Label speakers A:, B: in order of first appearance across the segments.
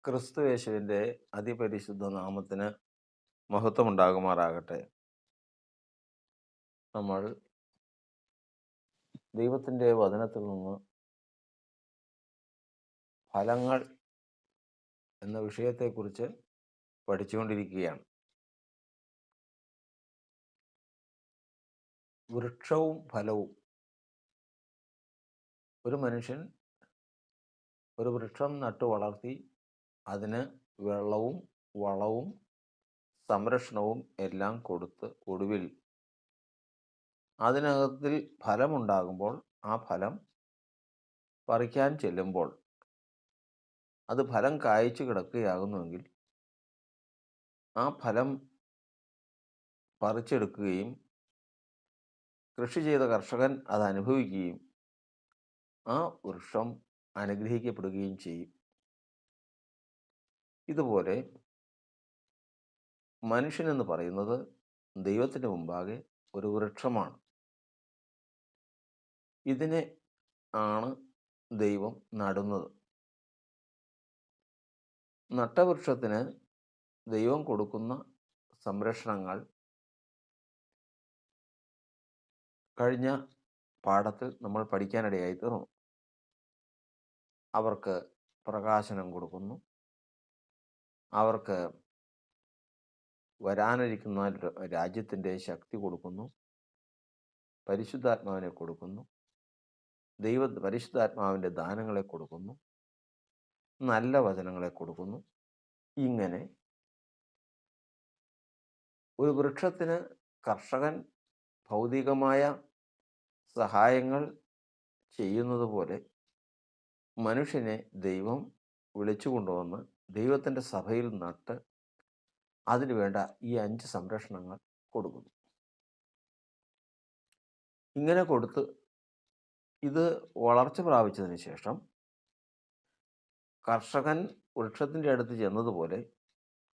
A: ക്രിസ്തുയേശുവിൻ്റെ അതിപരിശുദ്ധ നാമത്തിന് മഹത്വമുണ്ടാകുമാറാകട്ടെ. നമ്മൾ ദൈവത്തിൻ്റെ വചനത്തിൽ നിന്ന് ഫലങ്ങൾ എന്ന വിഷയത്തെക്കുറിച്ച് പഠിച്ചുകൊണ്ടിരിക്കുകയാണ്. വൃക്ഷവും ഫലവും. ഒരു മനുഷ്യൻ ഒരു വൃക്ഷം നട്ടു വളർത്തി അതിന് വെള്ളവും വളവും സംരക്ഷണവും എല്ലാം കൊടുത്ത് ഒടുവിൽ അതിനകത്തിൽ ഫലമുണ്ടാകുമ്പോൾ ആ ഫലം പറിക്കാൻ ചെല്ലുമ്പോൾ അത് ഫലം കായ്ച്ചു കിടക്കുകയാകുന്നുവെങ്കിൽ ആ ഫലം പറിച്ചെടുക്കുകയും കൃഷി ചെയ്ത കർഷകൻ അത് അനുഭവിക്കുകയും ആ വൃക്ഷം അനുഗ്രഹിക്കപ്പെടുകയും ചെയ്യും. ഇതുപോലെ മനുഷ്യനെന്ന് പറയുന്നത് ദൈവത്തിന് മുമ്പാകെ ഒരു വൃക്ഷമാണ്. ഇതിനെ ആണ് ദൈവം നടുന്നത്. നട്ടവൃക്ഷത്തിന് ദൈവം കൊടുക്കുന്ന സംരക്ഷണങ്ങൾ കഴിഞ്ഞ പാഠത്തിൽ നമ്മൾ പഠിക്കാനിടയായി തീർന്നു. അവർക്ക് പ്രകാശനം കൊടുക്കുന്നു, അവർക്ക് വരാനിരിക്കുന്ന രാജ്യത്തിൻ്റെ ശക്തി കൊടുക്കുന്നു, പരിശുദ്ധാത്മാവിനെ കൊടുക്കുന്നു, പരിശുദ്ധാത്മാവിൻ്റെ ദാനങ്ങളെ കൊടുക്കുന്നു, നല്ല വചനങ്ങളെ കൊടുക്കുന്നു. ഇങ്ങനെ ഒരു വൃക്ഷത്തിന് കർഷകൻ ഭൗതികമായ സഹായങ്ങൾ ചെയ്യുന്നത് പോലെ മനുഷ്യനെ ദൈവം വിളിച്ചു കൊണ്ടുവന്ന് ദൈവത്തിൻ്റെ സഭയിൽ നട്ട് അതിനു വേണ്ട ഈ 5 സംരക്ഷണങ്ങൾ കൊടുക്കുന്നു. ഇങ്ങനെ കൊടുത്ത് ഇത് വളർച്ച പ്രാപിച്ചതിന് ശേഷം കർഷകൻ വൃക്ഷത്തിൻ്റെ അടുത്ത് ചെന്നതുപോലെ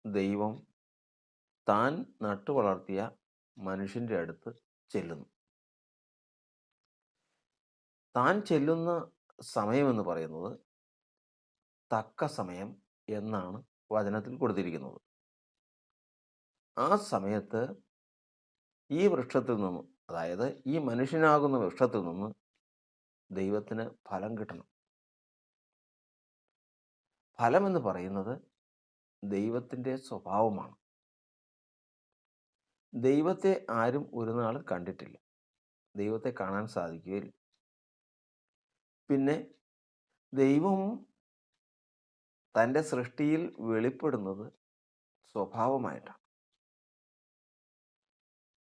A: ദൈവം താൻ നട്ടു വളർത്തിയ മനുഷ്യൻ്റെ അടുത്ത് ചെല്ലുന്നു. താൻ ചെല്ലുന്ന സമയമെന്ന് പറയുന്നത് തക്ക സമയം എന്നാണ് വചനത്തിൽ കൊടുത്തിരിക്കുന്നത്. ആ സമയത്ത് ഈ വൃക്ഷത്തിൽ നിന്ന്, അതായത് ഈ മനുഷ്യനാകുന്ന വൃക്ഷത്തിൽ നിന്ന് ദൈവത്തിന് ഫലം കിട്ടണം. ഫലമെന്ന് പറയുന്നത് ദൈവത്തിൻ്റെ സ്വഭാവമാണ്. ദൈവത്തെ ആരും ഒരു നാൾ കണ്ടിട്ടില്ല, ദൈവത്തെ കാണാൻ സാധിക്കുകയില്ല. പിന്നെ ദൈവം തൻ്റെ സൃഷ്ടിയിൽ വെളിപ്പെടുന്നത് സ്വഭാവമായിട്ടാണ്.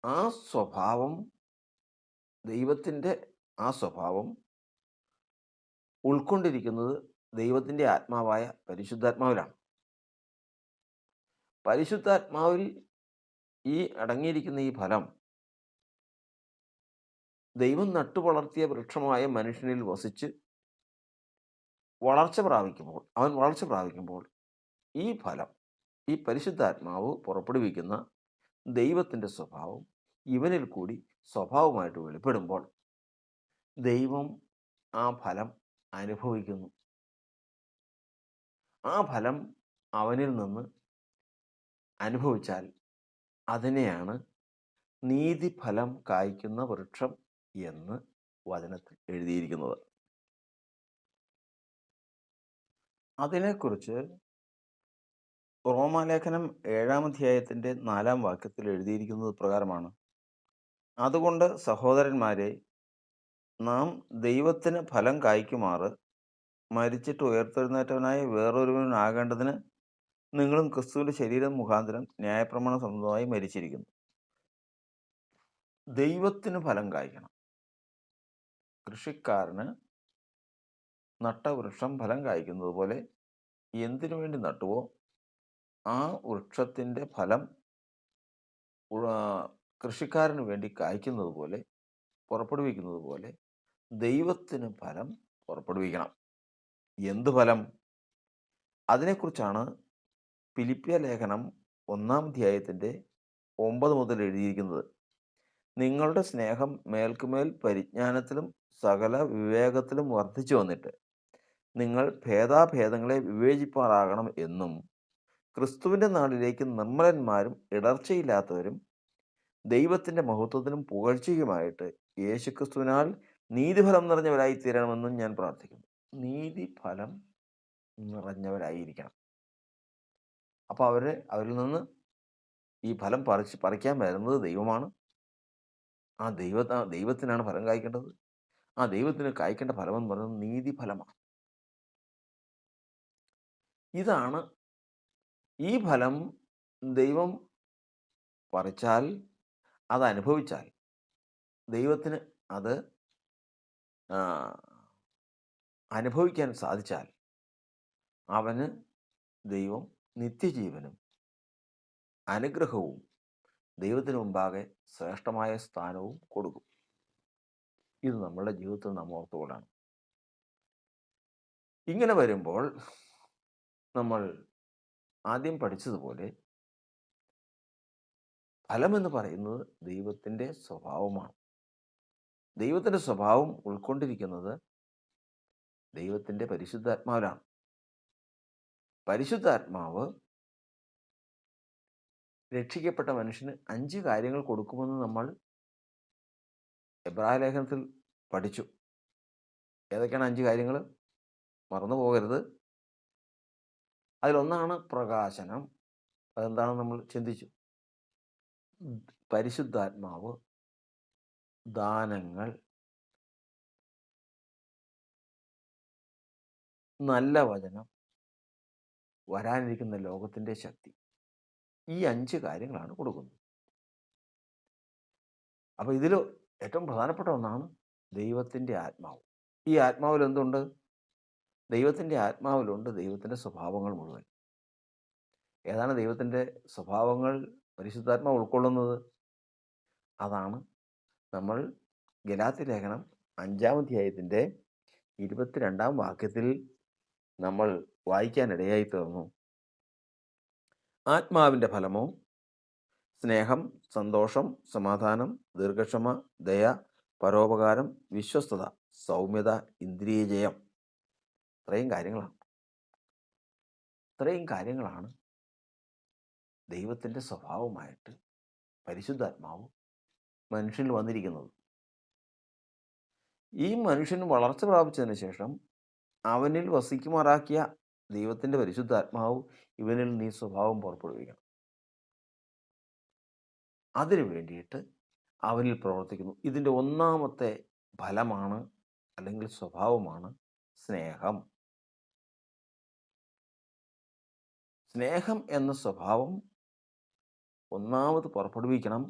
A: ആ സ്വഭാവം, ദൈവത്തിൻ്റെ ആ സ്വഭാവം ഉൾക്കൊണ്ടിരിക്കുന്നത് ദൈവത്തിൻ്റെ ആത്മാവായ പരിശുദ്ധാത്മാവിലാണ്. പരിശുദ്ധാത്മാവിൽ ഈ അടങ്ങിയിരിക്കുന്ന ഈ ഫലം ദൈവം നട്ടുവളർത്തിയ വൃക്ഷമായ മനുഷ്യനിൽ വസിച്ച് അവൻ വളർച്ച പ്രാപിക്കുമ്പോൾ ഈ ഫലം, ഈ പരിശുദ്ധാത്മാവ് പുറപ്പെടുവിക്കുന്ന ദൈവത്തിൻ്റെ സ്വഭാവം ഇവനിൽ കൂടി സ്വഭാവമായിട്ട് വെളിപ്പെടുമ്പോൾ ദൈവം ആ ഫലം അനുഭവിക്കുന്നു. ആ ഫലം അവനിൽ നിന്ന് അനുഭവിച്ചാൽ അതിനെയാണ് നീതിഫലം കായ്ക്കുന്ന വൃക്ഷം എന്ന് വചനത്തിൽ എഴുതിയിരിക്കുന്നത്. അതിനെക്കുറിച്ച് റോമാലേഖനം 7-ാം അധ്യായത്തിൻ്റെ 4-ാം വാക്യത്തിൽ എഴുതിയിരിക്കുന്നത് പ്രകാരമാണ്: അതുകൊണ്ട് സഹോദരന്മാരെ, നാം ദൈവത്തിന് ഫലം കായ്ക്കുമാറ് മരിച്ചിട്ട് ഉയർത്തെഴുന്നേറ്റവനായ വേറൊരുവനാകേണ്ടതിന് നിങ്ങളും ക്രിസ്തുവിൻ്റെ ശരീരം മുഖാന്തരം ന്യായപ്രമാണ സംബന്ധമായി മരിച്ചിരിക്കുന്നു. ദൈവത്തിന് ഫലം കായ്ക്കണം. കൃഷിക്കാരന് നട്ട വൃക്ഷം ഫലം കായ്ക്കുന്നത് പോലെ എന്തിനു വേണ്ടി നട്ടുവോ ആ വൃക്ഷത്തിൻ്റെ ഫലം കൃഷിക്കാരന് വേണ്ടി കായ്ക്കുന്നത് പോലെ, പുറപ്പെടുവിക്കുന്നത് പോലെ ദൈവത്തിന് ഫലം പുറപ്പെടുവിക്കണം. എന്ത് ഫലം? അതിനെക്കുറിച്ചാണ് ഫിലിപ്പിയ ലേഖനം 1-ാം അധ്യായത്തിൻ്റെ 9 മുതൽ എഴുതിയിരിക്കുന്നത്: നിങ്ങളുടെ സ്നേഹം മേൽക്കുമേൽ പരിജ്ഞാനത്തിലും സകല വിവേകത്തിലും വർദ്ധിച്ചു വന്നിട്ട് നിങ്ങൾ ഭേദാഭേദങ്ങളെ വിവേചിപ്പാറാകണം എന്നും ക്രിസ്തുവിൻ്റെ നാളിലേക്ക് നിർമ്മലന്മാരും ഇടർച്ചയില്ലാത്തവരും ദൈവത്തിൻ്റെ മഹത്വത്തിനും പുകഴ്ചയുമായിട്ട് യേശുക്രിസ്തുവിനാൽ നീതിഫലം നിറഞ്ഞവരായി തീരണമെന്നും ഞാൻ പ്രാർത്ഥിക്കുന്നു. നീതിഫലം നിറഞ്ഞവരായിരിക്കണം. അപ്പോൾ അവരിൽ നിന്ന് ഈ ഫലം പറിക്കാൻ വരുന്നത് ദൈവമാണ്. ആ ദൈവത്തിനാണ് ഫലം കായ്ക്കേണ്ടത്. ആ ദൈവത്തിന് കായ്ക്കേണ്ട ഫലമെന്ന് പറയുന്നത് നീതിഫലമാണ്. ഇതാണ് ഈ ഫലം ദൈവം പറിച്ചാൽ, അത് അനുഭവിച്ചാൽ, ദൈവത്തിന് അത് അനുഭവിക്കാൻ സാധിച്ചാൽ അവന് ദൈവം നിത്യജീവനും അനുഗ്രഹവും ദൈവത്തിന് മുമ്പാകെ ശ്രേഷ്ഠമായ സ്ഥാനവും കൊടുക്കും. ഇത് നമ്മളുടെ ജീവിതത്തിൽ നാം ഓർത്തുകൊള്ളണം. ഇങ്ങനെ വരുമ്പോൾ നമ്മൾ ആദ്യം പഠിച്ചതുപോലെ ഫലമെന്ന് പറയുന്നത് ദൈവത്തിൻ്റെ സ്വഭാവമാണ്. ദൈവത്തിൻ്റെ സ്വഭാവം ഉൾക്കൊണ്ടിരിക്കുന്നത് ദൈവത്തിൻ്റെ പരിശുദ്ധാത്മാവിലാണ്. പരിശുദ്ധാത്മാവ് രക്ഷിക്കപ്പെട്ട മനുഷ്യന് 5 കാര്യങ്ങൾ കൊടുക്കുമെന്ന് നമ്മൾ എബ്രായ ലേഖനത്തിൽ പഠിച്ചു. ഏതൊക്കെയാണ് 5 കാര്യങ്ങൾ? മറന്നു പോകരുത്. അതിലൊന്നാണ് പ്രകാശനം. അതെന്താണെന്ന് നമ്മൾ ചിന്തിച്ചു. പരിശുദ്ധാത്മാവ്, ദാനങ്ങൾ, നല്ല വചനം, വരാനിരിക്കുന്ന ലോകത്തിൻ്റെ ശക്തി. ഈ 5 കാര്യങ്ങളാണ് കൊടുക്കുന്നത്. അപ്പോൾ ഇതിൽ ഏറ്റവും പ്രധാനപ്പെട്ട ഒന്നാണ് ദൈവത്തിൻ്റെ ആത്മാവ്. ഈ ആത്മാവിൽ എന്തുണ്ട്? ദൈവത്തിൻ്റെ ആത്മാവിലുണ്ട് ദൈവത്തിൻ്റെ സ്വഭാവങ്ങൾ മുഴുവൻ. ഏതാണ് ദൈവത്തിൻ്റെ സ്വഭാവങ്ങൾ പരിശുദ്ധാത്മാവ് ഉൾക്കൊള്ളുന്നത്? അതാണ് നമ്മൾ ഗലാത്യ ലേഖനം 5-ാം അധ്യായത്തിൻ്റെ 22-ാം വാക്യത്തിൽ നമ്മൾ വായിക്കാനിടയായി തീർന്നു. ആത്മാവിൻ്റെ ഫലമോ സ്നേഹം, സന്തോഷം, സമാധാനം, ദീർഘക്ഷമ, ദയ, പരോപകാരം, വിശ്വസ്തത, സൗമ്യത, ഇന്ദ്രിയജയം. ഇത്രയും കാര്യങ്ങളാണ് ദൈവത്തിൻ്റെ സ്വഭാവമായിട്ട് പരിശുദ്ധാത്മാവ് മനുഷ്യനിൽ വന്നിരിക്കുന്നത്. ഈ മനുഷ്യൻ വളർച്ച പ്രാപിച്ചതിന് ശേഷം അവനിൽ വസിക്കുമാറാക്കിയ ദൈവത്തിൻ്റെ പരിശുദ്ധാത്മാവ് ഇവനിൽ നീ സ്വഭാവം പുറപ്പെടുവിക്കണം. അതിനു വേണ്ടിയിട്ട് അവനിൽ പ്രവർത്തിക്കുന്നു. ഇതിൻ്റെ ഒന്നാമത്തെ ഫലമാണ് അല്ലെങ്കിൽ സ്വഭാവമാണ് സ്നേഹം. സ്നേഹം എന്ന സ്വഭാവം ഒന്നാമത് പുറപ്പെടുവിക്കണം.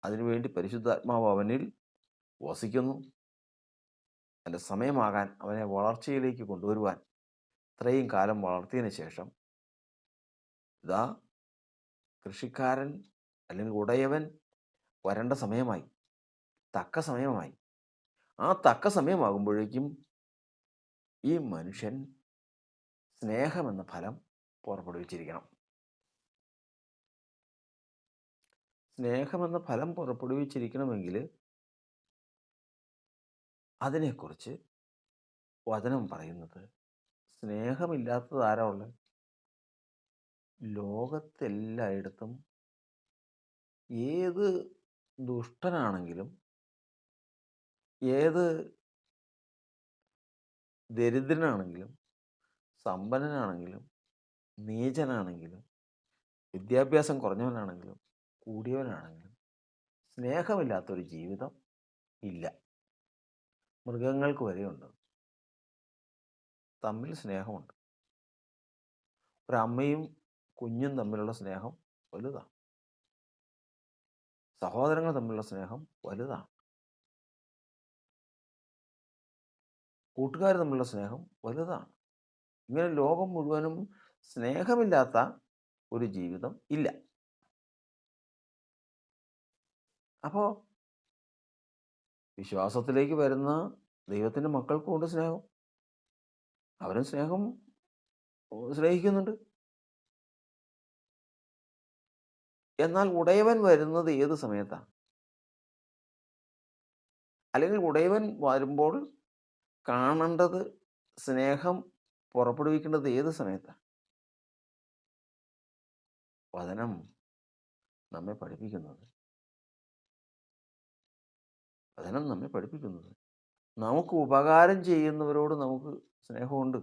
A: അതിനുവേണ്ടി പരിശുദ്ധാത്മാവ് അവനിൽ വസിക്കുന്നു. അതിൻ്റെ സമയമാകാൻ അവനെ വളർച്ചയിലേക്ക് കൊണ്ടുവരുവാൻ ഇത്രയും കാലം വളർത്തിയതിന് ശേഷം ഇതാ കൃഷിക്കാരൻ അല്ലെങ്കിൽ ഉടയവൻ വരേണ്ട സമയമായി, തക്ക സമയമായി. ആ തക്ക സമയമാകുമ്പോഴേക്കും ഈ മനുഷ്യൻ സ്നേഹമെന്ന ഫലം പുറപ്പെടുവിച്ചിരിക്കണം. സ്നേഹമെന്ന ഫലം പുറപ്പെടുവിച്ചിരിക്കണമെങ്കിൽ അതിനെക്കുറിച്ച് വചനം പറയുന്നത് സ്നേഹമില്ലാത്തത് ആരാ ഉള്ളത്? ലോകത്തെല്ലായിടത്തും ഏത് ദുഷ്ടനാണെങ്കിലും ഏത് ദരിദ്രനാണെങ്കിലും സമ്പന്നനാണെങ്കിലും നീചനാണെങ്കിലും വിദ്യാഭ്യാസം കുറഞ്ഞവനാണെങ്കിലും കൂടിയവനാണെങ്കിലും സ്നേഹമില്ലാത്തൊരു ജീവിതം ഇല്ല. മൃഗങ്ങൾക്ക് വരെയുണ്ട്. തമ്മിൽ സ്നേഹമുണ്ട്. ഒരമ്മയും കുഞ്ഞും തമ്മിലുള്ള സ്നേഹം വലുതാണ്. സഹോദരങ്ങൾ തമ്മിലുള്ള സ്നേഹം വലുതാണ്. കൂട്ടുകാർ തമ്മിലുള്ള സ്നേഹം വലുതാണ്. ഇങ്ങനെ ലോകം മുഴുവനും സ്നേഹമില്ലാത്ത ഒരു ജീവിതം ഇല്ല. അപ്പോൾ വിശ്വാസത്തിലേക്ക് വരുന്ന ദൈവത്തിൻ്റെ മക്കൾക്കുമുണ്ട് സ്നേഹം. അവരും സ്നേഹിക്കുന്നുണ്ട്. എന്നാൽ ഉടയവൻ വരുന്നത് ഏത് സമയത്താണ്? അല്ലെങ്കിൽ ഉടയവൻ വരുമ്പോൾ കാണേണ്ടത് സ്നേഹം പുറപ്പെടുവിക്കേണ്ടത് ഏത് സമയത്താണ്? വചനം നമ്മെ പഠിപ്പിക്കുന്നത് വചനം നമ്മെ പഠിപ്പിക്കുന്നത് നമുക്ക് ഉപകാരം ചെയ്യുന്നവരോട് നമുക്ക് സ്നേഹമുണ്ട്.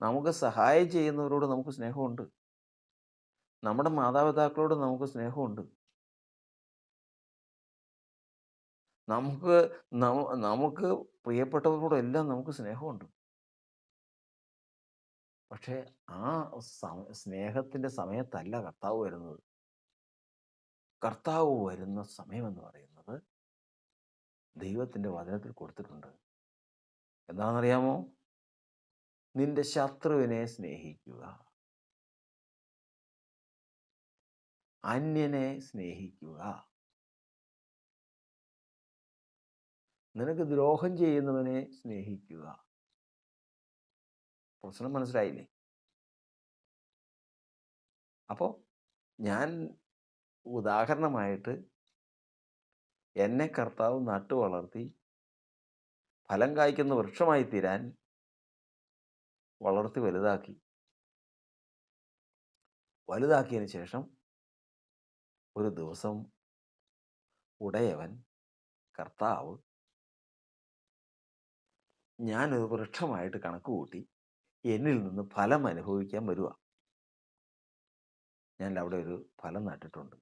A: നമുക്ക് സഹായം ചെയ്യുന്നവരോട് നമുക്ക് സ്നേഹമുണ്ട്. നമ്മുടെ മാതാപിതാക്കളോട് നമുക്ക് സ്നേഹമുണ്ട്. നമുക്ക് നമുക്ക് പ്രിയപ്പെട്ടവരോടെല്ലാം നമുക്ക് സ്നേഹമുണ്ട്. പക്ഷേ ആ സ്നേഹത്തിൻ്റെ സമയത്തല്ല കർത്താവ് വരുന്നത്. കർത്താവ് വരുന്ന സമയമെന്ന് പറയുന്നത് ദൈവത്തിൻ്റെ വചനത്തിൽ കൊടുത്തിട്ടുണ്ട്. എന്താണെന്നറിയാമോ? നിന്റെ ശത്രുവിനെ സ്നേഹിക്കുക, അന്യനെ സ്നേഹിക്കുക, നിനക്ക് ദ്രോഹം ചെയ്യുന്നവനെ സ്നേഹിക്കുക. പ്രശ്നം മനസ്സിലായില്ലേ? അപ്പോൾ ഞാൻ ഉദാഹരണമായിട്ട് എന്നെ കർത്താവ് നട്ടു വളർത്തി ഫലം കായ്ക്കുന്ന വൃക്ഷമായി തീരാൻ വളർത്തി വലുതാക്കിയതിന് ശേഷം ഒരു ദിവസം ഉടയവൻ കർത്താവ് ഞാനൊരു വൃക്ഷമായിട്ട് കണക്ക് കൂട്ടി എന്നിൽ നിന്ന് ഫലം അനുഭവിക്കാൻ വരുക. ഞാൻ അവിടെ ഒരു ഫലം നട്ടിട്ടുണ്ട്.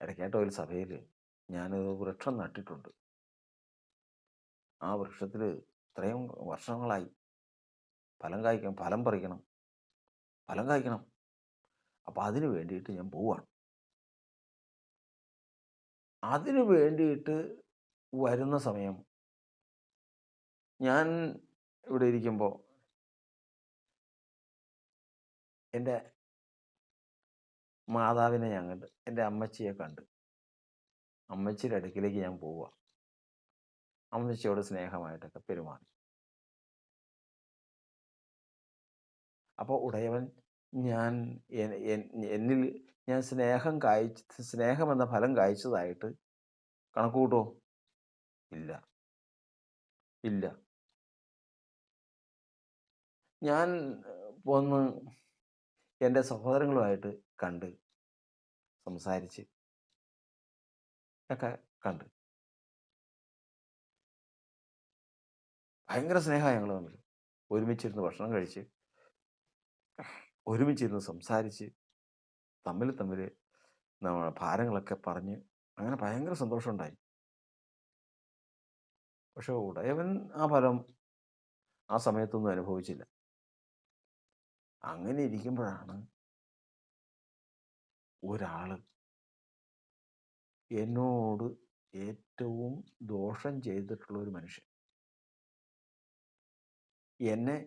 A: ഇടയ്ക്കായിട്ട് ഒരു സഭയിൽ ഞാനൊരു വൃക്ഷം നട്ടിട്ടുണ്ട്. ആ വൃക്ഷത്തിൽ ഇത്രയും വർഷങ്ങളായി ഫലം പറിക്കണം, ഫലം കായ്ക്കണം. അപ്പം അതിന് വേണ്ടിയിട്ട് ഞാൻ പോവുകയാണ്. അതിന് വേണ്ടിയിട്ട് വരുന്ന സമയം ഞാൻ ഇവിടെ ഇരിക്കുമ്പോൾ എൻ്റെ മാതാവിനെ ഞാൻ കണ്ട്, എൻ്റെ അമ്മച്ചിയെ കണ്ട്, അമ്മച്ചിയുടെ അടുക്കിലേക്ക് ഞാൻ പോവുക. അമ്മച്ചിയോട് സ്നേഹമായിട്ടൊക്കെ പെരുമാറി. അപ്പോൾ ഉടയവൻ എന്നിൽ ഞാൻ സ്നേഹം എന്ന ഫലം കായ്ച്ചതായിട്ട് കണക്ക് കൂട്ടുമോ? ഇല്ല. ഞാൻ വന്ന് എൻ്റെ സഹോദരങ്ങളുമായിട്ട് കണ്ട് സംസാരിച്ച് ഒക്കെ കണ്ട് ഭയങ്കര സ്നേഹമാണ് ഞങ്ങൾ തമ്മിൽ. ഒരുമിച്ചിരുന്ന് ഭക്ഷണം കഴിച്ച്, ഒരുമിച്ചിരുന്ന് സംസാരിച്ച്, തമ്മിൽ നമ്മുടെ ഭാരങ്ങളൊക്കെ പറഞ്ഞ് അങ്ങനെ ഭയങ്കര സന്തോഷമുണ്ടായി. പക്ഷെ ഉടയവൻ ആ ഫലം ആ സമയത്തൊന്നും അനുഭവിച്ചില്ല. അങ്ങനെ ഇരിക്കുമ്പോഴാണ് ഒരാൾ എന്നോട് ഏറ്റവും ദോഷം ചെയ്തിട്ടുള്ള ഒരു മനുഷ്യൻ, എന്നെ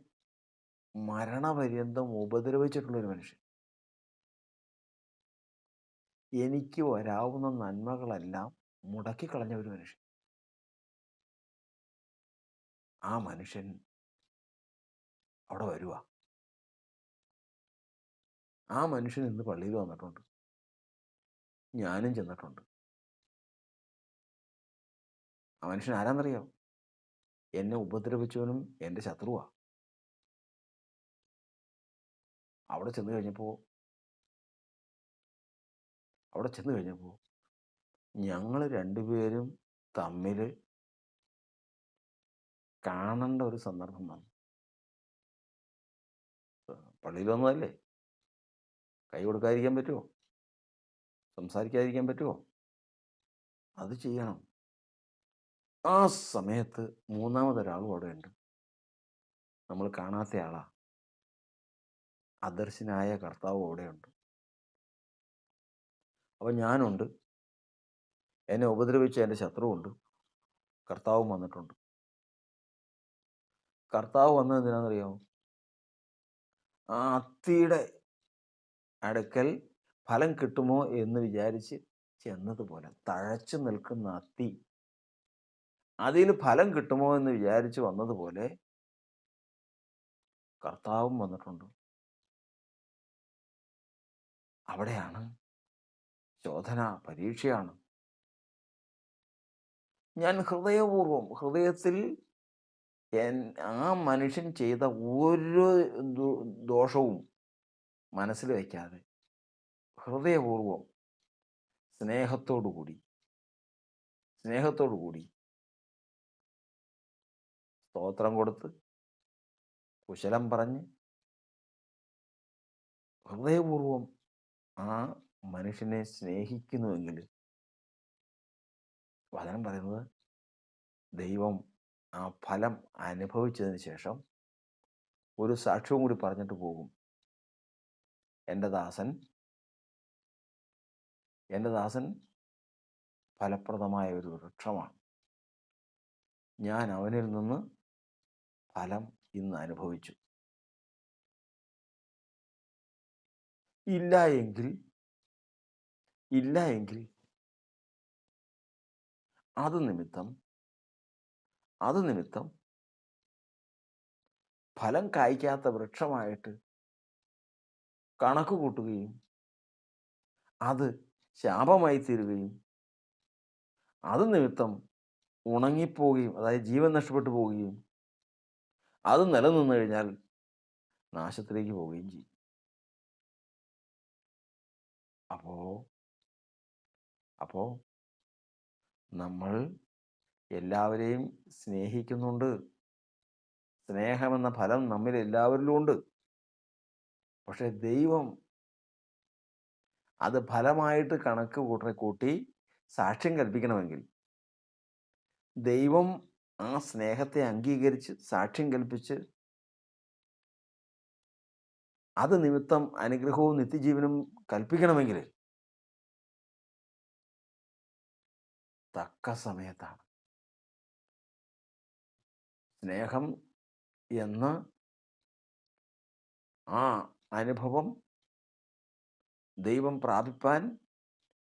A: മരണപര്യന്തം ഉപദ്രവിച്ചിട്ടുള്ളൊരു മനുഷ്യൻ, എനിക്ക് വരാവുന്ന നന്മകളെല്ലാം മുടക്കിക്കളഞ്ഞ ഒരു മനുഷ്യൻ, ആ മനുഷ്യൻ അവിടെ വരുക. ആ മനുഷ്യൻ ഇന്ന് പള്ളിയിൽ വന്നിട്ടുണ്ട്, ഞാനും ചെന്നിട്ടുണ്ട്. ആ മനുഷ്യൻ ആരാന്നറിയാം? എന്നെ ഉപദ്രവിച്ചവനും എൻ്റെ ശത്രുവാ. അവിടെ ചെന്ന് കഴിഞ്ഞപ്പോൾ ഞങ്ങൾ രണ്ടുപേരും തമ്മിൽ കാണേണ്ട ഒരു സന്ദർഭം വന്നു. പള്ളിയിൽ വന്നതല്ലേ, കൈ കൊടുക്കാതിരിക്കാൻ പറ്റുമോ? സംസാരിക്കാതിരിക്കാൻ പറ്റുമോ? അത് ചെയ്യണം. ആ സമയത്ത് മൂന്നാമതൊരാളും അവിടെ ഉണ്ട്. നമ്മൾ കാണാത്ത ആളാ. അദർശനായ കർത്താവ് അവിടെയുണ്ട്. അപ്പം ഞാനുണ്ട്, എന്നെ ഉപദ്രവിച്ച എൻ്റെ ശത്രുവുണ്ട്, കർത്താവും വന്നിട്ടുണ്ട്. കർത്താവ് വന്നത് എന്തിനാണെന്നറിയാമോ? ആ അത്തിയുടെ അടുക്കൽ ഫലം കിട്ടുമോ എന്ന് വിചാരിച്ച് ചെന്നതുപോലെ, തഴച്ചു നിൽക്കുന്ന അത്തി അതിൽ ഫലം കിട്ടുമോ എന്ന് വിചാരിച്ച് വന്നതുപോലെ കർത്താവും വന്നിട്ടുണ്ട്. അവിടെയാണ് ശോധന, പരീക്ഷയാണ്. ഞാൻ ഹൃദയത്തിൽ ആ മനുഷ്യൻ ചെയ്ത ഒരു ദോഷവും മനസ്സിൽ വയ്ക്കാതെ ഹൃദയപൂർവ്വം സ്നേഹത്തോടു കൂടി സ്തോത്രം കൊടുത്ത് കുശലം പറഞ്ഞ് ഹൃദയപൂർവ്വം ആ മനുഷ്യനെ സ്നേഹിക്കുന്നുവെങ്കിൽ വചനം പറയുന്നത് ദൈവം ആ ഫലം അനുഭവിച്ചതിന് ശേഷം ഒരു സാക്ഷ്യവും കൂടി പറഞ്ഞിട്ട് പോകും. എൻ്റെ ദാസൻ ഫലപ്രദമായ ഒരു വൃക്ഷമാണ്. ഞാൻ അവനിൽ നിന്ന് ഫലം ഇന്ന് അനുഭവിച്ചു. ഇല്ല എങ്കിൽ അത് നിമിത്തം ഫലം കായ്ക്കാത്ത വൃക്ഷമായിട്ട് കണക്ക് കൂട്ടുകയും അത് ശാപമായി തീരുകയും അത് നിമിത്തം ഉണങ്ങിപ്പോവുകയും, അതായത് ജീവൻ നഷ്ടപ്പെട്ടു പോവുകയും അത് നിലനിന്നു കഴിഞ്ഞാൽ നാശത്തിലേക്ക് പോവുകയും ചെയ്യും. അപ്പോൾ നമ്മൾ എല്ലാവരെയും സ്നേഹിക്കുന്നുണ്ട്. സ്നേഹമെന്ന ഫലം നമ്മിൽ എല്ലാവരിലും ഉണ്ട്. പക്ഷെ ദൈവം അത് ഫലമായിട്ട് കണക്ക് കൂട്ടി സാക്ഷ്യം കൽപ്പിക്കണമെങ്കിൽ ദൈവം ആ സ്നേഹത്തെ അംഗീകരിച്ച് സാക്ഷ്യം കൽപ്പിച്ച് അത് നിമിത്തം അനുഗ്രഹവും നിത്യജീവനും കൽപ്പിക്കണമെങ്കിൽ തക്ക സമയത്താണ്. സ്നേഹം എന്ന ആ അനുഭവം ദൈവം പ്രാപിപ്പാൻ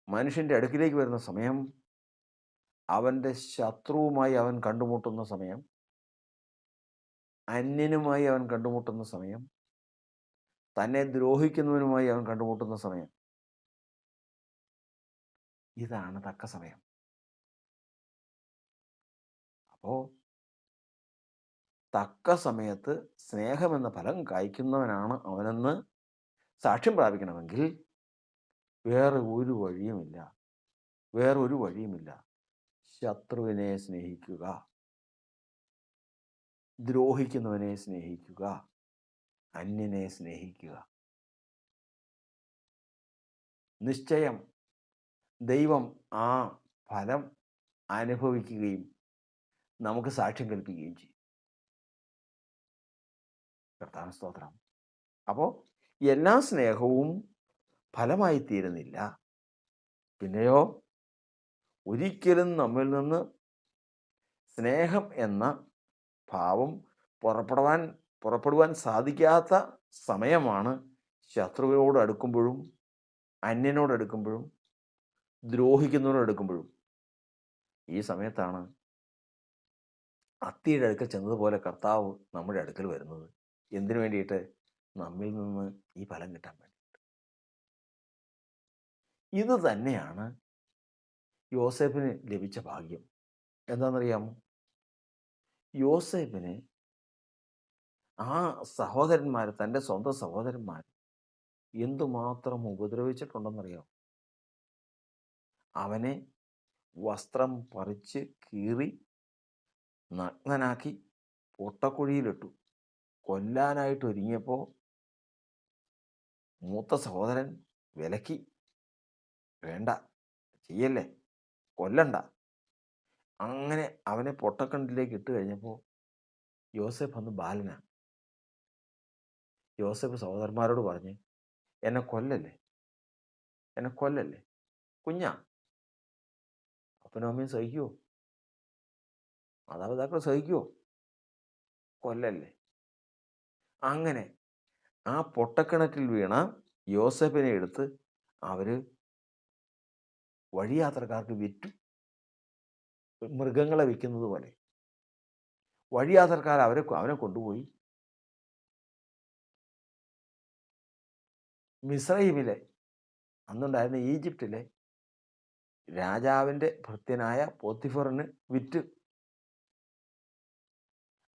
A: മനുഷ്യൻ്റെ അടുക്കിലേക്ക് വരുന്ന സമയം, അവൻ്റെ ശത്രുവുമായി അവൻ കണ്ടുമുട്ടുന്ന സമയം, അന്യനുമായി അവൻ കണ്ടുമുട്ടുന്ന സമയം, തന്നെ ദ്രോഹിക്കുന്നവനുമായി അവൻ കണ്ടുമുട്ടുന്ന സമയം, ഇതാണ് തക്ക സമയം. അപ്പോൾ തക്ക സമയത്ത് സ്നേഹമെന്ന ഫലം കായ്ക്കുന്നവനാണ് അവനെന്ന് സാക്ഷ്യം പ്രാപിക്കണമെങ്കിൽ വേറെ ഒരു വഴിയുമില്ല. ശത്രുവിനെ സ്നേഹിക്കുക, ദ്രോഹിക്കുന്നവനെ സ്നേഹിക്കുക, അന്യനെ സ്നേഹിക്കുക. നിശ്ചയം ദൈവം ആ ഫലം അനുഭവിക്കുകയും നമുക്ക് സാക്ഷ്യം കൽപ്പിക്കുകയും ചെയ്യും. കർത്താവിന് സ്തോത്രം. അപ്പോൾ എല്ലാ സ്നേഹവും ഫലമായി തീരുന്നില്ല. പിന്നെയോ ഒരിക്കലും നമ്മിൽ നിന്ന് സ്നേഹം എന്ന ഭാവം പുറപ്പെടുവാൻ സാധിക്കാത്ത സമയമാണ് ശത്രുവിനോട് അടുക്കുമ്പോഴും, അന്യനോട് അടുക്കുമ്പോഴും, ദ്രോഹിക്കുന്നവരോട് അടുക്കുമ്പോഴും. ഈ സമയത്താണ് അത്തിയുടെ അടുക്കൽ ചെന്നതുപോലെ കർത്താവ് നമ്മുടെ അടുക്കൽ വരുന്നത്. എന്തിനു വേണ്ടിയിട്ട്? നമ്മിൽ നിന്ന് ഈ ഫലം കിട്ടാൻ വേണ്ടിയിട്ട്. ഇത് തന്നെയാണ് യോസേഫിന് ലഭിച്ച ഭാഗ്യം. എന്താണെന്നറിയാമോ? യോസേഫിന് ആ സഹോദരന്മാർ, തൻ്റെ സ്വന്തം സഹോദരന്മാർ എന്തുമാത്രം ഉപദ്രവിച്ചിട്ടുണ്ടെന്നറിയാമോ? അവനെ വസ്ത്രം പറിച്ച് കീറി നഗ്നനാക്കി പൊട്ടക്കുഴിയിലിട്ടു. കൊല്ലാനായിട്ട് ഒരുങ്ങിയപ്പോൾ മൂത്ത സഹോദരൻ വിലക്കി, വേണ്ട, ചെയ്യല്ലേ, കൊല്ലണ്ട. അങ്ങനെ അവനെ പൊട്ടക്കിണറ്റിലേക്ക് ഇട്ട് കഴിഞ്ഞപ്പോൾ യോസേഫ് അന്ന് ബാലനാണ്. യോസേഫ് സഹോദരന്മാരോട് പറഞ്ഞ്, എന്നെ കൊല്ലല്ലേ, കുഞ്ഞാ. അപ്പനും അമ്മയും സഹിക്കുമോ? മാതാപിതാക്കൾ സഹിക്കുമോ? കൊല്ലല്ലേ. അങ്ങനെ ആ പൊട്ടക്കിണറ്റിൽ വീണ യോസേഫിനെ എടുത്ത് അവർ വഴിയാത്രക്കാർക്ക് വിറ്റു. മൃഗങ്ങളെ വിൽക്കുന്നത് പോലെ വഴിയാത്രക്കാർ അവനെ കൊണ്ടുപോയി മിസ്രയീമിലെ, അന്നുണ്ടായിരുന്ന ഈജിപ്തിലെ രാജാവിൻ്റെ ഭൃത്യനായ പോത്തിഫറിന് വിറ്റ്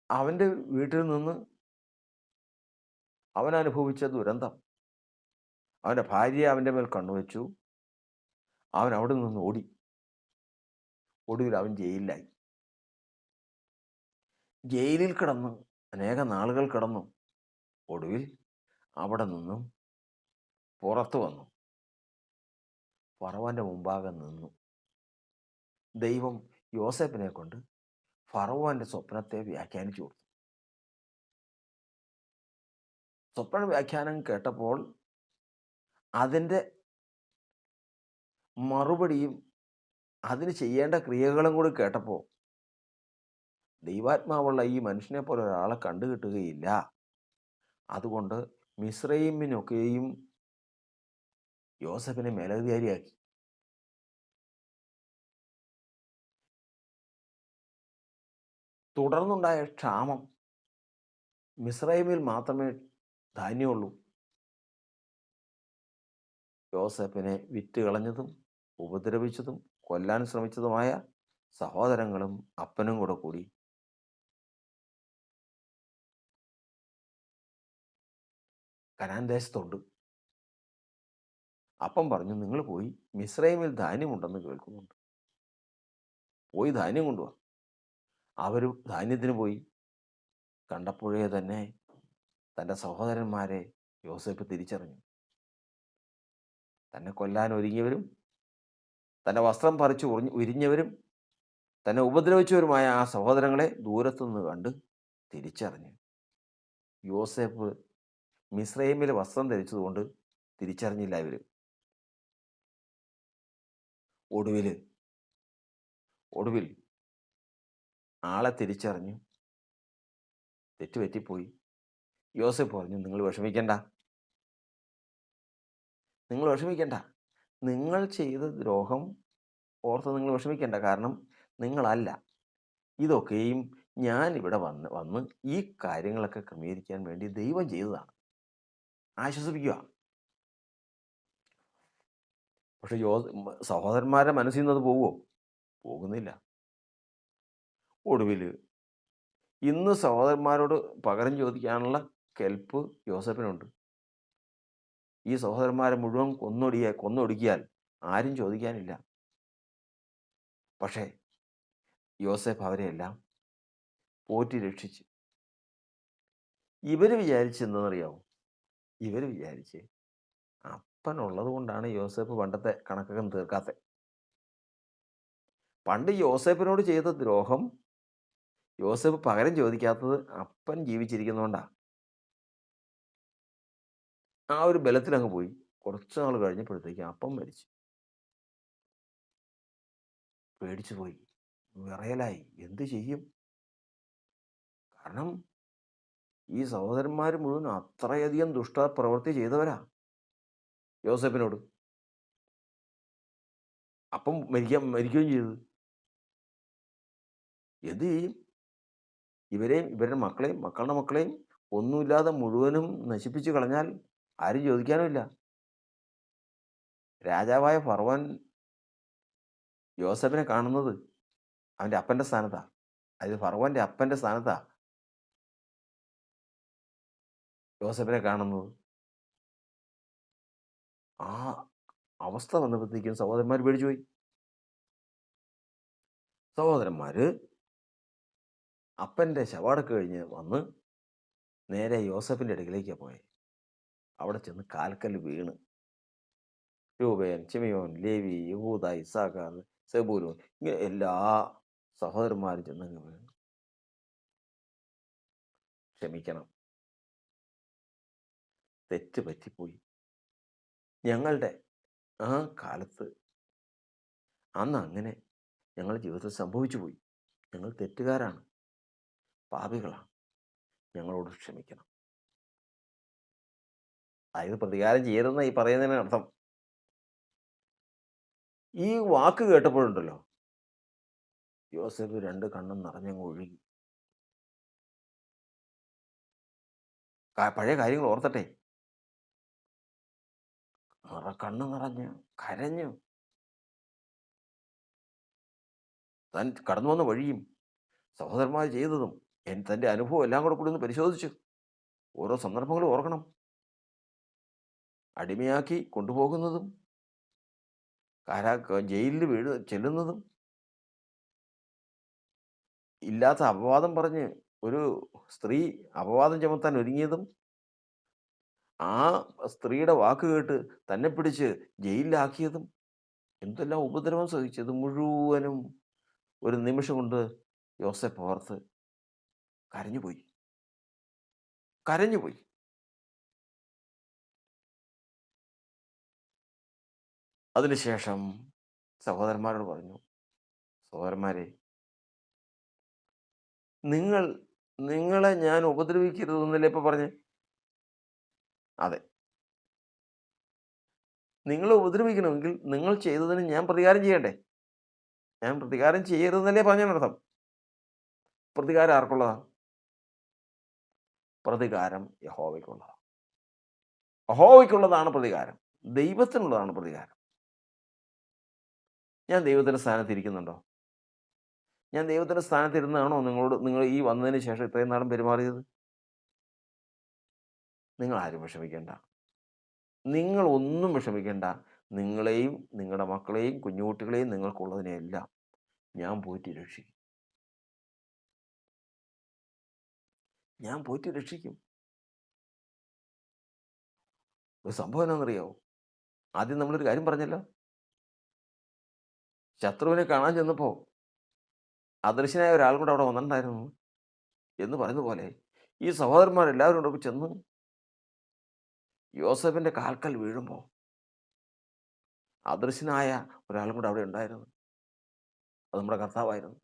A: അവൻ്റെ വീട്ടിൽ നിന്ന് അവൻ അനുഭവിച്ച ദുരന്തം, അവൻ്റെ ഭാര്യ അവൻ്റെ മേൽ കണ്ണുവെച്ചു, അവൻ അവിടെ നിന്ന് ഓടി, ഒടുവിൽ അവൻ ജയിലിലായി. ജയിലിൽ കിടന്നു അനേക നാളുകൾ കിടന്നു. ഒടുവിൽ അവിടെ നിന്നും പുറത്തു വന്നു, ഫറവോൻ്റെ മുമ്പാകെ നിന്നു. ദൈവം യോസേപ്പിനെ കൊണ്ട് ഫറവോൻ്റെ സ്വപ്നത്തെ വ്യാഖ്യാനിച്ചു കൊടുത്തു. സ്വപ്ന വ്യാഖ്യാനം കേട്ടപ്പോൾ അതിൻ്റെ മറുപടിയും അതിന് ചെയ്യേണ്ട ക്രിയകളും കൂടി കേട്ടപ്പോൾ ദൈവാത്മാവുള്ള ഈ മനുഷ്യനെ പോലെ ഒരാളെ കണ്ടുകിട്ടുകയില്ല. അതുകൊണ്ട് മിസ്രയീമിനൊക്കെയും യോസേപ്പിനെ മേലധികാരിയാക്കി. തുടർന്നുണ്ടായ ക്ഷാമം, മിസ്രയീമിൽ മാത്രമേ ധാന്യമുള്ളൂ. യോസേപ്പിനെ വിറ്റുകളഞ്ഞതും ഉപദ്രവിച്ചതും കൊല്ലാൻ ശ്രമിച്ചതുമായ സഹോദരങ്ങളും അപ്പനും കൂടെ കൂടി കനാൻ ദേശത്തുണ്ട്. അപ്പം പറഞ്ഞു, നിങ്ങൾ പോയി മിസ്രയീമിൽ ധാന്യമുണ്ടെന്ന് കേൾക്കുന്നുണ്ട്, പോയി ധാന്യം കൊണ്ടുവാ. അവർ ധാന്യത്തിന് പോയി. കണ്ടപ്പോഴേ തന്നെ തൻ്റെ സഹോദരന്മാരെ യോസേപ്പ് തിരിച്ചറിഞ്ഞു. തന്നെ കൊല്ലാൻ ഒരുങ്ങിയവരും തൻ്റെ വസ്ത്രം പറിച്ച് ഉരിഞ്ഞവരും തന്നെ ഉപദ്രവിച്ചവരുമായ ആ സഹോദരങ്ങളെ ദൂരത്തുനിന്ന് കണ്ട് തിരിച്ചറിഞ്ഞു. യോസേപ്പ് മിസ്രയീമിലെ വസ്ത്രം ധരിച്ചതുകൊണ്ട് തിരിച്ചറിഞ്ഞില്ല ഇവർ. ഒടുവിൽ ആളെ തിരിച്ചറിഞ്ഞു. തെറ്റുപറ്റിപ്പോയി. യോസേപ്പ് പറഞ്ഞു, നിങ്ങൾ വിഷമിക്കണ്ട, നിങ്ങൾ ചെയ്ത ദ്രോഹം ഓർത്ത് നിങ്ങൾ വിഷമിക്കേണ്ട. കാരണം നിങ്ങളല്ല, ഇതൊക്കെയും ഞാൻ ഇവിടെ വന്ന് ഈ കാര്യങ്ങളൊക്കെ ക്രമീകരിക്കാൻ വേണ്ടി ദൈവം ചെയ്തതാണ്. ആശ്വസിപ്പിക്കുക. പക്ഷെ സഹോദരന്മാരുടെ മനസ്സിൽ നിന്ന് അത് പോവുമോ? പോകുന്നില്ല. ഒടുവിൽ ഇന്ന് സഹോദരന്മാരോട് പകരം ചോദിക്കാനുള്ള കെൽപ്പ് യോസേപ്പിനുണ്ട്. ഈ സഹോദരന്മാരെ മുഴുവൻ കൊന്നൊടുക്കിയാൽ ആരും ചോദിക്കാനില്ല. പക്ഷേ യോസേപ്പ് അവരെയെല്ലാം പോറ്റി രക്ഷിച്ചു. ഇവർ വിചാരിച്ചെന്തെന്നറിയാമോ? ഇവർ വിചാരിച്ച് അപ്പനുള്ളത് കൊണ്ടാണ് യോസേപ്പ് പണ്ടത്തെ കണക്കൊക്കെ തീർക്കാത്തത്. പണ്ട് യോസേപ്പിനോട് ചെയ്ത ദ്രോഹം യോസേപ്പ് പകരം ചോദിക്കാത്തത് അപ്പൻ ജീവിച്ചിരിക്കുന്നതുകൊണ്ടാണ്. ആ ഒരു ബലത്തിലങ്ങ് പോയി. കുറച്ച് നാൾ കഴിഞ്ഞപ്പോഴത്തേക്ക് അപ്പം മരിച്ചു. പേടിച്ചു പോയി, വിറയലായി. എന്ത് ചെയ്യും? കാരണം ഈ സഹോദരന്മാർ മുഴുവൻ അത്രയധികം ദുഷ്ടപ്രവൃത്തി ചെയ്തവരാ യോസേപ്പിനോട്. അപ്പം മരിക്കുകയും ചെയ്തു. എന്ത് ചെയ്യും? ഇവരെയും ഇവരുടെ മക്കളെയും മക്കളുടെ മക്കളെയും ഒന്നുമില്ലാതെ മുഴുവനും നശിപ്പിച്ചു കളഞ്ഞാൽ ആരും ചോദിക്കാനുമില്ല. രാജാവായ ഫറവോൻ യോസേപ്പിനെ കാണുന്നത് അവൻ്റെ അപ്പൻ്റെ സ്ഥാനത്താ. അതായത് ഫറവോൻ്റെ അപ്പൻ്റെ സ്ഥാനത്താ യോസേപ്പിനെ കാണുന്നത്. ആ അവസ്ഥ വന്നപ്പോഴത്തേക്കും സഹോദരന്മാർ പേടിച്ചു പോയി. സഹോദരന്മാർ അപ്പൻ്റെ ശവടക്ക് കഴിഞ്ഞ് വന്ന് നേരെ യോസേപ്പിൻ്റെ അടുക്കിലേക്കാണ് പോയത്. അവിടെ ചെന്ന് കാൽക്കല്ല് വീണ് രൂബേൻ, ശിമെയോൻ, ലേവി, യഹൂദ, ഇസ്സാഖാർ, സെബൂലൂൻ, ഇങ്ങനെ എല്ലാ സഹോദരന്മാരും ചെന്നങ്ങ് വീണു. ക്ഷമിക്കണം, തെറ്റ് പറ്റിപ്പോയി. ഞങ്ങളുടെ ആ കാലത്ത് അന്ന് അങ്ങനെ ഞങ്ങളുടെ ജീവിതത്തിൽ സംഭവിച്ചു പോയി. ഞങ്ങൾ തെറ്റുകാരാണ്, പാപികളാണ്, ഞങ്ങളോട് ക്ഷമിക്കണം. അതായത് പ്രതികാരം ചെയ്യരുതെന്ന ഈ പറയുന്നതിന് അർത്ഥം. ഈ വാക്ക് കേട്ടപ്പോഴുണ്ടല്ലോ യോസേപ്പ് രണ്ട് കണ്ണും നിറഞ്ഞങ്ങ് ഒഴുകി. പഴയ കാര്യങ്ങൾ ഓർത്തട്ടെ, കണ്ണ് നിറഞ്ഞ് കരഞ്ഞു. താൻ കടന്നു വന്ന വഴിയും സഹോദരന്മാർ ചെയ്തതും തൻ്റെ അനുഭവം എല്ലാം കൂടി ഒന്ന് പരിശോധിച്ചു. ഓരോ സന്ദർഭങ്ങളും ഓർക്കണം. അടിമയാക്കി കൊണ്ടുപോകുന്നതും ജയിലിൽ ചെല്ലുന്നതും, ഇല്ലാത്ത അപവാദം പറഞ്ഞ് ഒരു സ്ത്രീ അപവാദം ചുമത്താൻ ഒരുങ്ങിയതും, ആ സ്ത്രീയുടെ വാക്ക് കേട്ട് തന്നെ പിടിച്ച് ജയിലിലാക്കിയതും, എന്തെല്ലാം ഉപദ്രവം സഹിച്ചത് മുഴുവനും ഒരു നിമിഷം കൊണ്ട് യോസേഫ് ഓർത്ത് കരഞ്ഞുപോയി. കരഞ്ഞുപോയി. അതിനുശേഷം സഹോദരന്മാരോട് പറഞ്ഞു, സഹോദരന്മാരെ, നിങ്ങളെ ഞാൻ ഉപദ്രവിക്കരുതെന്നല്ലേ ഇപ്പൊ പറഞ്ഞേ? അതെ. നിങ്ങളെ ഉപദ്രവിക്കണമെങ്കിൽ നിങ്ങൾ ചെയ്തതിന് ഞാൻ പ്രതികാരം ചെയ്യണ്ടേ? ഞാൻ പ്രതികാരം ചെയ്യരുതെന്നല്ലേ പറഞ്ഞതിനർത്ഥം. പ്രതികാരം ആർക്കുള്ളതാണ്? പ്രതികാരം യഹോവയ്ക്കുള്ളതാണ്. യഹോവയ്ക്കുള്ളതാണ് പ്രതികാരം. ദൈവത്തിനുള്ളതാണ് പ്രതികാരം. ഞാൻ ദൈവത്തിൻ്റെ സ്ഥാനത്ത് ഇരിക്കുന്നുണ്ടോ? ഞാൻ ദൈവത്തിൻ്റെ സ്ഥാനത്ത് ഇരുന്നാണോ നിങ്ങൾ ഈ വന്നതിന് ശേഷം ഇത്രയും നാളും പെരുമാറിയത്? നിങ്ങൾ ആരും വിഷമിക്കേണ്ട. നിങ്ങളൊന്നും വിഷമിക്കേണ്ട. നിങ്ങളെയും നിങ്ങളുടെ മക്കളെയും കുഞ്ഞുകുട്ടികളെയും നിങ്ങൾക്കുള്ളതിനെയെല്ലാം ഞാൻ പോറ്റി രക്ഷിക്കും. ഞാൻ പോറ്റി രക്ഷിക്കും. ഒരു സംഭവം എന്നാണെന്നറിയാമോ? ആദ്യം നമ്മളൊരു കാര്യം പറഞ്ഞല്ലോ. ശത്രുവിനെ കാണാൻ ചെന്നപ്പോൾ അദൃശ്യനായ ഒരാൾ കൂടെ അവിടെ വന്നിട്ടുണ്ടായിരുന്നു എന്ന് പറയുന്ന പോലെ ഈ സഹോദരന്മാരെല്ലാവരും കൂടെ ചെന്ന് യോസേഫിൻ്റെ കാൽക്കൽ വീഴുമ്പോൾ അദൃശ്യനായ ഒരാളും കൂടെ അവിടെ ഉണ്ടായിരുന്നു. അത് നമ്മുടെ കർത്താവായിരുന്നു.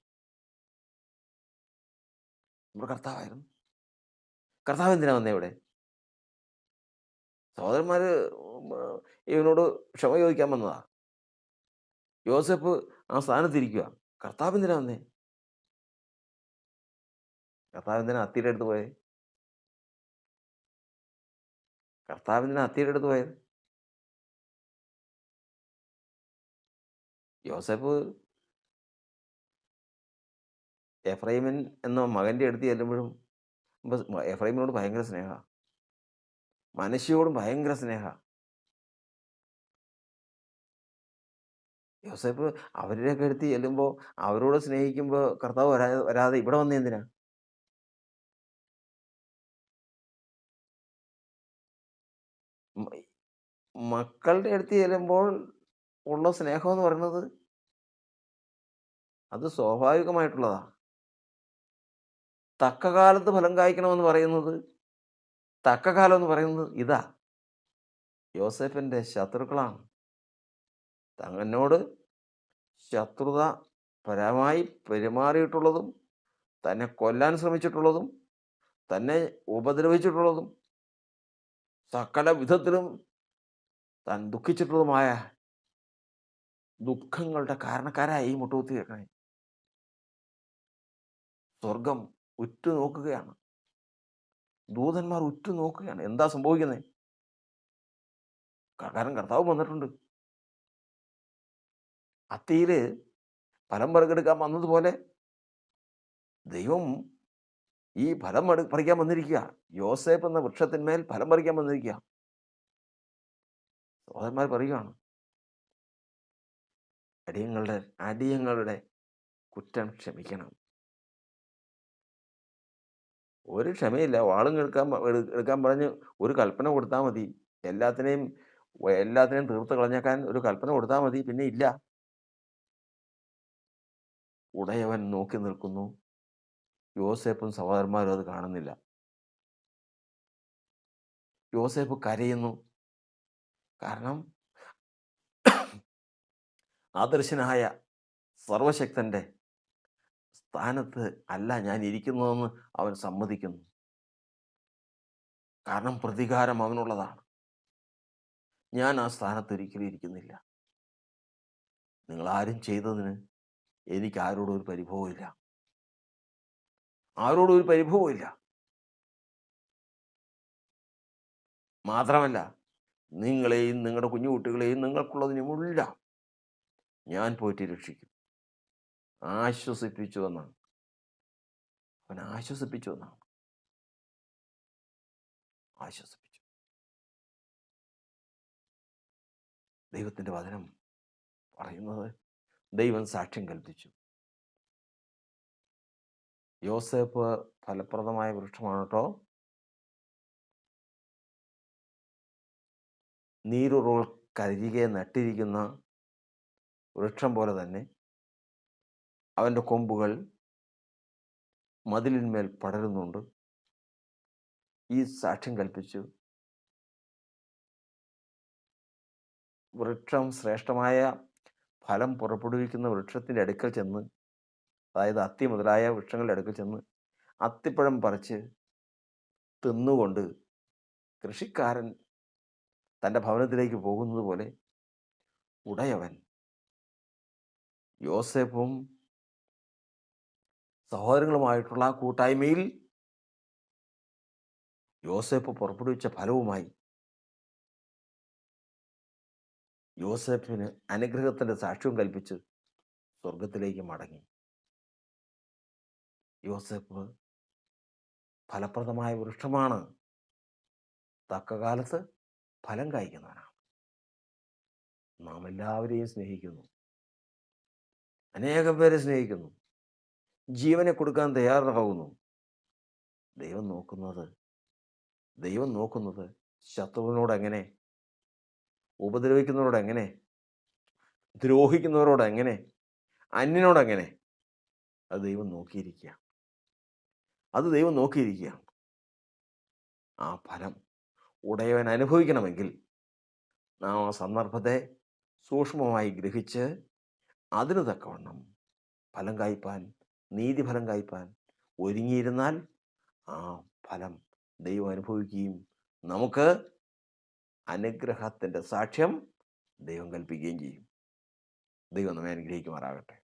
A: നമ്മുടെ കർത്താവായിരുന്നു. കർത്താവ് എന്തിനാ വന്നേ ഇവിടെ? സഹോദരന്മാർ ഇവനോട് ക്ഷമ ചോദിക്കാൻ വന്നതാ. യോസേഫ് ആ സ്ഥാനത്തിരിക്കുക. കർത്താവ് എന്തിനാ വന്നേ? കർത്താവ് എന്തിനാ അത്തിയുടെ അടുത്ത് പോയത്? കർത്താവ് എന്തിനാ അത്തിയുടെ അടുത്ത് പോയത്? യോസേഫ് എഫ്രൈമൻ എന്ന മകൻ്റെ അടുത്ത് ചെല്ലുമ്പോഴും എഫ്രൈമിനോട് ഭയങ്കര സ്നേഹമാണ്. മനശ്ശയോടും ഭയങ്കര സ്നേഹമാണ്. യോസേഫ് അവരുടെയൊക്കെ അടുത്ത് ചെല്ലുമ്പോൾ അവരോട് സ്നേഹിക്കുമ്പോൾ കർത്താവ് വരാതെ ഇവിടെ വന്നേ എന്തിനാ? മക്കളുടെ അടുത്ത് ചെല്ലുമ്പോൾ ഉള്ള സ്നേഹം എന്ന് പറയുന്നത് അത് സ്വാഭാവികമായിട്ടുള്ളതാ. തക്ക കാലത്ത് ഫലം കായ്ക്കണമെന്ന് പറയുന്നത്, തക്ക കാലം എന്ന് പറയുന്നത് ഇതാ. യോസേഫിൻ്റെ ശത്രുക്കളാണ്. തന്നോട് ശത്രുത പരമായി പെരുമാറിയിട്ടുള്ളതും, തന്നെ കൊല്ലാൻ ശ്രമിച്ചിട്ടുള്ളതും, തന്നെ ഉപദ്രവിച്ചിട്ടുള്ളതും, സകല വിധത്തിലും താൻ ദുഃഖിച്ചിട്ടുള്ളതുമായ ദുഃഖങ്ങളുടെ കാരണക്കാരായി ഈ മുട്ടുകുത്തി കേൾക്കണേ. സ്വർഗം ഉറ്റുനോക്കുകയാണ്. ദൂതന്മാർ ഉറ്റുനോക്കുകയാണ്. എന്താ സംഭവിക്കുന്നത്? കാരണം കർത്താവ് വന്നിട്ടുണ്ട്. അത്തിയിൽ ഫലം പറിക്കെടുക്കാൻ വന്നതുപോലെ ദൈവം ഈ ഫലം പറിക്കാൻ വന്നിരിക്കുക. യോസേഫ് എന്ന വൃക്ഷത്തിന്മേൽ ഫലം പറിക്കാൻ വന്നിരിക്കുക. സഹോദരന്മാർ പറയുകയാണ്, അടിയങ്ങളുടെ കുറ്റം ക്ഷമിക്കണം. ഒരു ക്ഷമയില്ല. വാളും എടുക്കാൻ പറഞ്ഞ് ഒരു കൽപ്പന കൊടുത്താൽ മതി. എല്ലാത്തിനെയും തീർത്ത് കളഞ്ഞേക്കാൻ ഒരു കൽപ്പന കൊടുത്താൽ മതി. പിന്നെ ഇല്ല. ഉടയവൻ നോക്കി നിൽക്കുന്നു. യോസേഫും സഹോദരന്മാരും അത് കാണുന്നില്ല. യോസേഫ് കരയുന്നു. കാരണം ആദർശനായ സർവശക്തൻ്റെ സ്ഥാനത്ത് അല്ല ഞാൻ ഇരിക്കുന്നതെന്ന് അവൻ സമ്മതിക്കുന്നു. കാരണം പ്രതികാരം അവനുള്ളതാണ്. ഞാൻ ആ സ്ഥാനത്ത് ഒരിക്കലും ഇരിക്കുന്നില്ല. നിങ്ങളാരും ചെയ്തതിന് എനിക്ക് ആരോടും ഒരു പരിഭവമില്ല. ആരോടും ഒരു പരിഭവമില്ല. മാത്രമല്ല, നിങ്ങളെയും നിങ്ങളുടെ കുഞ്ഞുകുട്ടികളെയും നിങ്ങൾക്കുള്ളതിനുമെല്ലാം ഞാൻ പോറ്റി രക്ഷിക്കും. ആശ്വസിപ്പിച്ചു എന്നാണ്. അവൻ ആശ്വസിപ്പിച്ചു എന്നാണ്. ആശ്വസിപ്പിച്ചു. ദൈവത്തിൻ്റെ വചനം പറയുന്നത് ദൈവം സാക്ഷ്യം കൽപ്പിച്ചു. യോസേപ്പ് ഫലപ്രദമായ വൃക്ഷമാണ് കേട്ടോ. നീരുറവുകൾക്കരികെ നട്ടിരിക്കുന്ന വൃക്ഷം പോലെ തന്നെ അവൻ്റെ കൊമ്പുകൾ മതിലിന്മേൽ പടരുന്നുണ്ട്. ഈ സാക്ഷ്യം കൽപ്പിച്ചു. വൃക്ഷം ശ്രേഷ്ഠമായ ഫലം പുറപ്പെടുവിക്കുന്ന വൃക്ഷത്തിൻ്റെ അടുക്കൽ ചെന്ന്, അതായത് അത്തി മുതലായ വൃക്ഷങ്ങളുടെ അടുക്കൽ ചെന്ന് അത്തിപ്പഴം പറിച്ച് തിന്നുകൊണ്ട് കൃഷിക്കാരൻ തൻ്റെ ഭവനത്തിലേക്ക് പോകുന്നത് പോലെ ഉടയവൻ യോസേപ്പും സഹോദരങ്ങളുമായിട്ടുള്ള കൂട്ടായ്മയിൽ യോസേപ്പ് പുറപ്പെടുവിച്ച ഫലവുമായി യോസേപ്പിന് അനുഗ്രഹത്തിൻ്റെ സാക്ഷ്യവും കൽപ്പിച്ച് സ്വർഗത്തിലേക്ക് മടങ്ങി. യോസേപ്പ് ഫലപ്രദമായ വൃക്ഷമാണ്. തക്ക കാലത്ത് ഫലം കായ്ക്കുന്നവനാണ്. നാം എല്ലാവരെയും സ്നേഹിക്കുന്നു. അനേകം പേരെ സ്നേഹിക്കുന്നു. ജീവനെ കൊടുക്കാൻ തയ്യാറാകുന്നു. ദൈവം നോക്കുന്നത് ശത്രുവിനോടെങ്ങനെ, ഉപദ്രവിക്കുന്നവരോടെങ്ങനെ, ദ്രോഹിക്കുന്നവരോടെങ്ങനെ, അന്യനോടെങ്ങനെ, അത് ദൈവം നോക്കിയിരിക്കുക. ആ ഫലം ഉടയവൻ അനുഭവിക്കണമെങ്കിൽ നാം ആ സന്ദർഭത്തെ സൂക്ഷ്മമായി ഗ്രഹിച്ച് അതിന് തക്കവണ്ണം ഫലം കായ്പാൻ, നീതിഫലം കായ്പാൻ ഒരുങ്ങിയിരുന്നാൽ ആ ഫലം ദൈവം അനുഭവിക്കുകയും നമുക്ക് അനുഗ്രഹത്തിൻ്റെ സാക്ഷ്യം ദൈവം കൽപ്പിക്കുകയും ചെയ്യും. ദൈവം നമ്മെ അനുഗ്രഹിക്കുമാറാകട്ടെ.